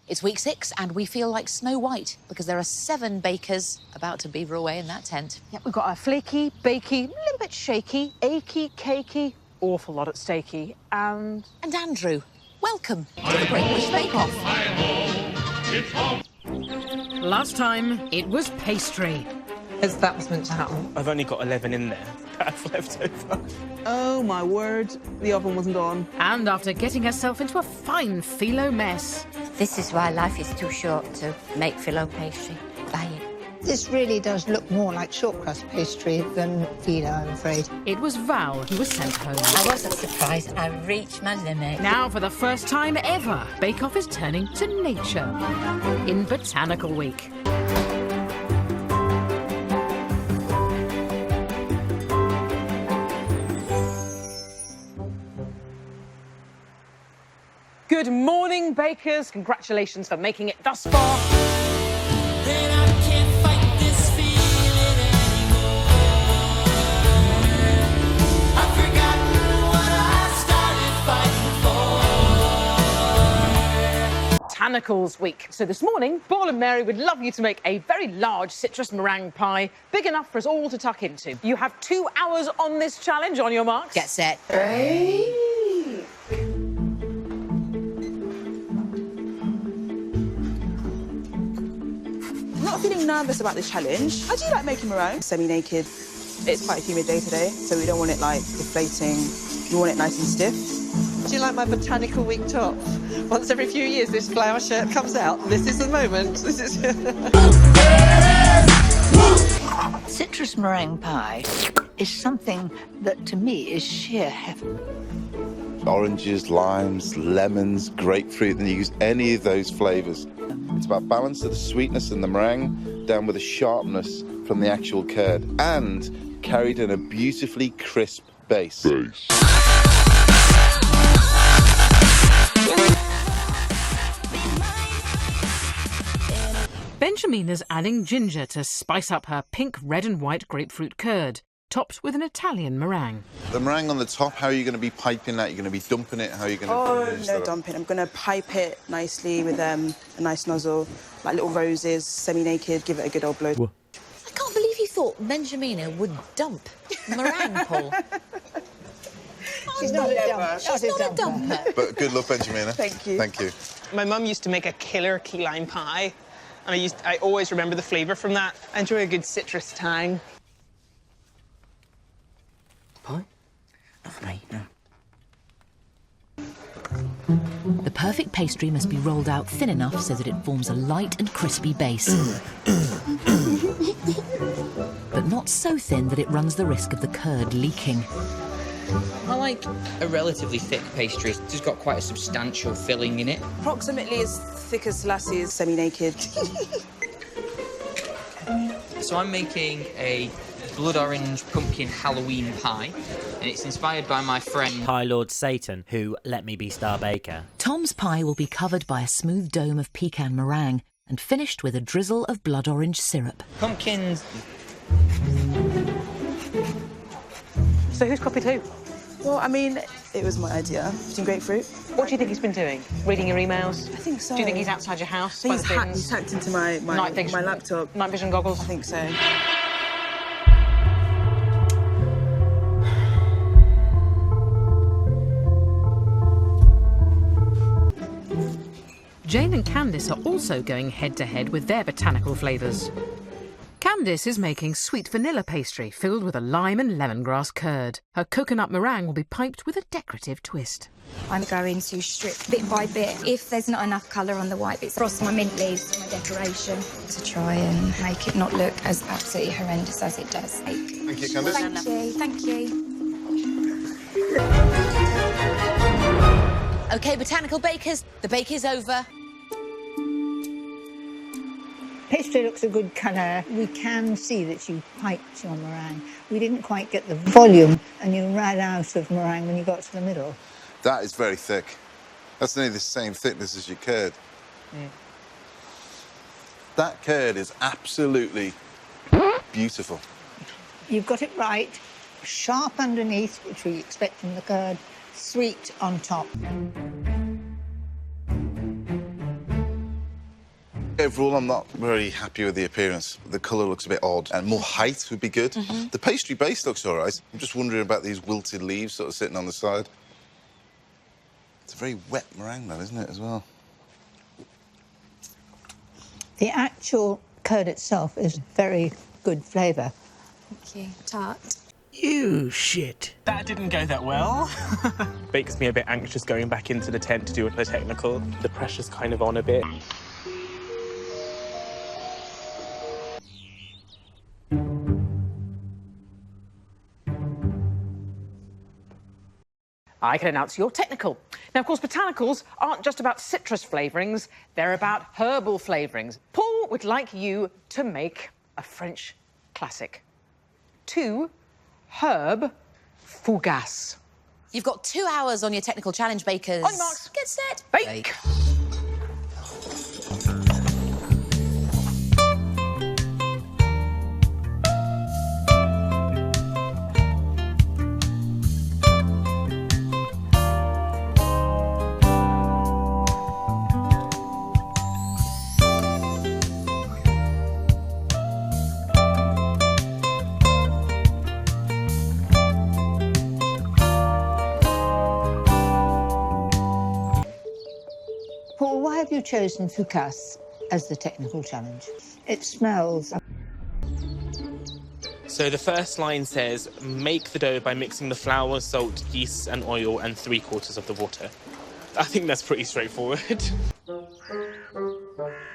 It's week 6 and we feel like Snow White because there are 7 bakers about to beaver away in that tent. Yeah, we've got a flaky, bakey, a little bit shaky, achy, cakey, awful lot at stakey, and Andrew, welcome to the Great British Bake Off. Last time, it was pastry. As that was meant to happen. I've only got 11 in there that I've left over. Oh, my word. The oven wasn't on. And after getting herself into a fine phyllo mess. This is why life is too short to make phyllo pastry. Buy it. This really does look more like short crust pastry than phyllo, I'm afraid. It was Val who was sent home. I wasn't surprised. I reached my limit. Now, for the first time ever, Bake Off is turning to nature in Botanical Week. good morning, bakers. Congratulations for making it thus far. Botanicals Week. So this morning, Paul and Mary would love you to make a very large citrus meringue pie, big enough for us all to tuck into. You have 2 hours on this challenge. On your marks. Get set. I'm not feeling nervous about this challenge. I do like making meringue. Semi-naked. It's quite a humid day today, so we don't want it, like, deflating. We want it nice and stiff. Do you like my Botanical Week top? Once every few years, this flower shirt comes out. This is the moment. This is... Citrus meringue pie is something that, to me, is sheer heaven. Oranges, limes, lemons, grapefruit, and you use any of those flavours. It's about balance of the sweetness in the meringue down with the sharpness from the actual curd and carried in a beautifully crisp base. Benjamina's adding ginger to spice up her pink, red and white grapefruit curd, topped with an Italian meringue. The meringue on the top, how are you going to be piping that? You're going to be dumping it? How are you going to... Oh, no dumping. I'm going to pipe it nicely with a nice nozzle, like little roses, semi-naked, give it a good old blow. I can't believe you thought Benjamina would dump meringue, Paul. She's not a dumper. She's not a dumper. But good luck, Benjamina. Thank you. Thank you. My mum used to make a killer key lime pie, and I always remember the flavour from that. I enjoy a good citrus tang. Pie? Not for me, no. The perfect pastry must be rolled out thin enough so that it forms a light and crispy base. But not so thin that it runs the risk of the curd leaking. I like a relatively thick pastry. It's just got quite a substantial filling in it. Approximately as thick as Lassie's, semi-naked. So I'm making a blood orange pumpkin Halloween pie, and it's inspired by my friend Pie Lord Satan, who let me be star baker. Tom's pie will be covered by a smooth dome of pecan meringue and finished with a drizzle of blood orange syrup. Pumpkins. So who's copied who? Well, I mean, it was my idea. Eating grapefruit. What do you think he's been doing? Reading your emails? I think so. Do you think he's outside your house? I think he's hacked into my laptop. Night vision goggles? I think so. Jane and Candice are also going head-to-head with their botanical flavours. Candice is making sweet vanilla pastry filled with a lime and lemongrass curd. Her coconut meringue will be piped with a decorative twist. I'm going to strip bit by bit. If there's not enough colour on the white bits, across my mint leaves, my decoration, to try and make it not look as absolutely horrendous as it does. Thank you, Candice. Thank you, thank you. OK, botanical bakers, the bake is over. Pastry looks a good colour. We can see that you piped your meringue. We didn't quite get the volume, and you ran out of meringue when you got to the middle. That is very thick. That's nearly the same thickness as your curd. That curd is absolutely beautiful. You've got it right. Sharp underneath, which we expect from the curd, sweet on top. Overall, I'm not very happy with the appearance. The colour looks a bit odd, and more height would be good. The pastry base looks all right. I'm just wondering about these wilted leaves sort of sitting on the side. It's a very wet meringue, though, isn't it, as well? The actual curd itself is very good flavour. Thank you. Tart. You shit. That didn't go that well. Makes me a bit anxious going back into the tent to do the technical. The pressure's kind of on a bit. I can announce your technical. Now, of course, botanicals aren't just about citrus flavourings, they're about herbal flavourings. Paul would like you to make a French classic. 2 herb fougasse. You've got 2 hours on your technical challenge, bakers. On your marks. Get set. Bake. Paul, why have you chosen fougasse as the technical challenge? It smells... So the first line says, make the dough by mixing the flour, salt, yeast and oil and 3/4 of the water. I think that's pretty straightforward.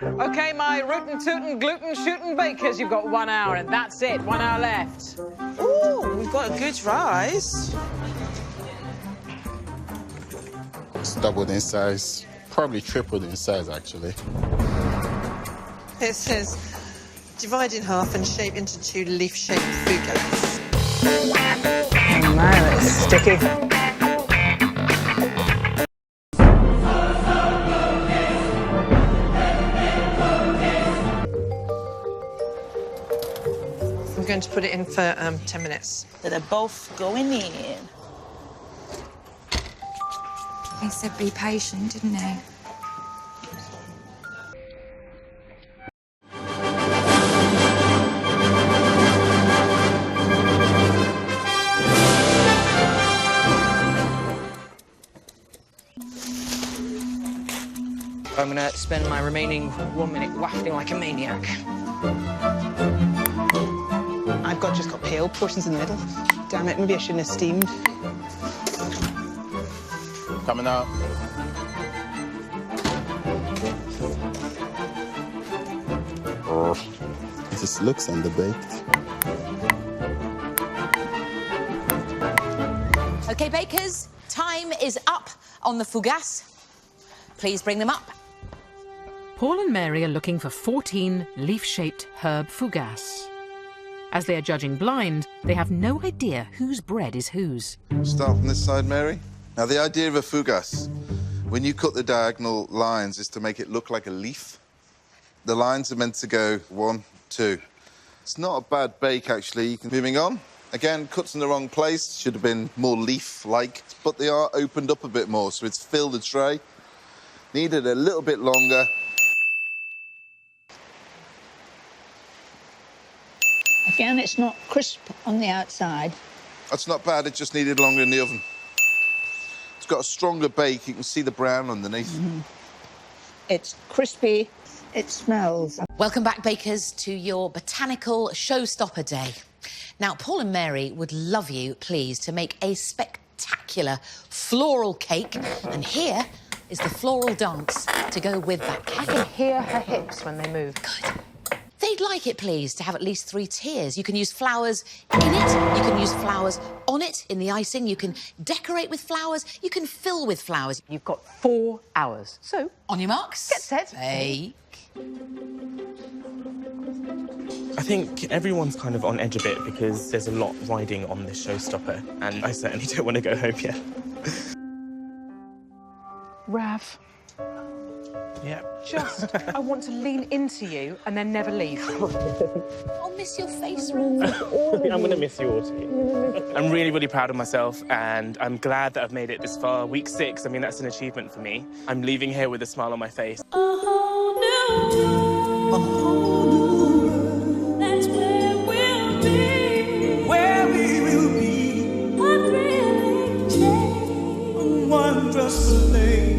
OK, my rootin' tootin' gluten shootin' bakers, you've got 1 hour, and that's it, 1 hour left. Ooh, we've got a good rise. It's doubled in size. Probably tripled in size, actually. It says, divide in half and shape into 2 leaf-shaped fougasse. Oh, man, it's sticky. I'm going to put it in for 10 minutes. So they're both going in. He said be patient, didn't he? I'm gonna spend my remaining 1 minute wafting like a maniac. I've just got pale portions in the middle. Damn it, maybe I shouldn't have steamed. Coming out. This looks underbaked. OK, bakers, time is up on the fougasse. Please bring them up. Paul and Mary are looking for 14 leaf-shaped herb fougasse. As they are judging blind, they have no idea whose bread is whose. Start from this side, Mary. Now, the idea of a fougasse, when you cut the diagonal lines, is to make it look like a leaf. The lines are meant to go 1, 2. It's not a bad bake, actually. Moving on. Again, cuts in the wrong place. Should have been more leaf-like, but they are opened up a bit more, so it's filled the tray. Needed a little bit longer. Again, it's not crisp on the outside. That's not bad, it just needed longer in the oven. It's got a stronger bake, you can see the brown underneath. It's crispy, it smells. Welcome back, bakers, to your botanical showstopper day. Now, Paul and Mary would love you, please, to make a spectacular floral cake. And here is the floral dance to go with that cake. I can hear her hips when they move. Good. They'd like it, please, to have at least 3 tiers. You can use flowers in it, you can use flowers on it in the icing, you can decorate with flowers, you can fill with flowers. You've got 4 hours. So, on your marks, get set. Bake. I think everyone's kind of on edge a bit because there's a lot riding on this showstopper, and I certainly don't want to go home yet. Rav. Yeah. I want to lean into you and then never leave. I'll miss your face, Rav. I'm going to miss you all too. I'm really, really proud of myself, and I'm glad that I've made it this far. Week 6, I mean, that's an achievement for me. I'm leaving here with a smile on my face. Oh, no. just a name.